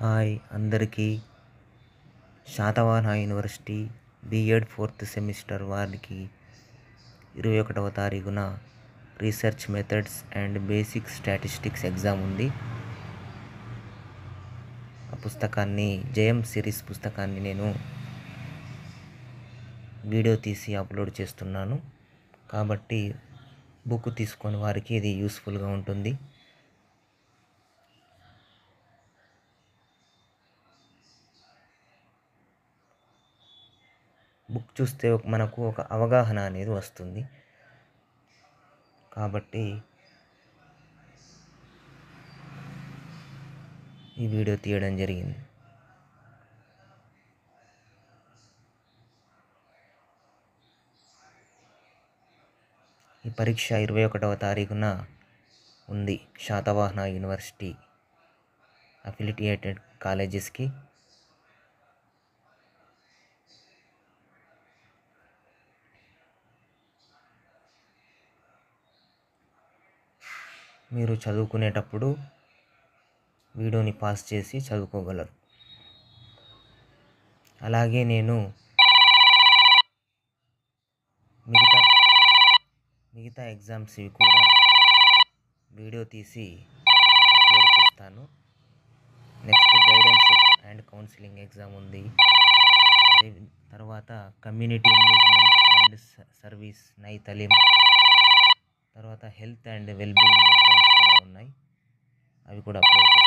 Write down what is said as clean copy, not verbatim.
Hi అందరికీ. Satavahana university BEd 4th semester వారికి 21వ తారీఖున research methods and basic statistics exam ఉంది. ఆ పుస్తకాన్ని జయం సిరీస్ పుస్తకాన్ని నేను వీడియో తీసి అప్లోడ్ చేస్తున్నాను. కాబట్టి బుక్ తీసుకొని వారికి ఇది యూస్ఫుల్గా ఉంటుంది. బుక్ చూస్తే మనకు ఒక అవగాహన అనేది వస్తుంది. కాబట్టి ఈ వీడియో తీయడం జరిగింది. ఈ పరీక్ష 21వ తారీఖున ఉంది. శాతవాహన యూనివర్సిటీ అఫిలియేటెడ్ కాలేజెస్కి. మీరు చదువుకునేటప్పుడు వీడియోని పాస్ చేసి చదువుకోగలరు. అలాగే నేను మిగతా ఎగ్జామ్స్వి కూడా వీడియో తీసి అప్లోడ్ చేస్తాను. Next guidance and counselling exam ఉంది. తర్వాత కమ్యూనిటీ ఎంగేజ్మెంట్ అండ్ సర్వీస్ నైతలిం, తర్వాత హెల్త్ అండ్ వెల్బీయింగ్ ఎగ్జామ్స్ కూడా ఉన్నాయి. అవి కూడా అప్లోడ్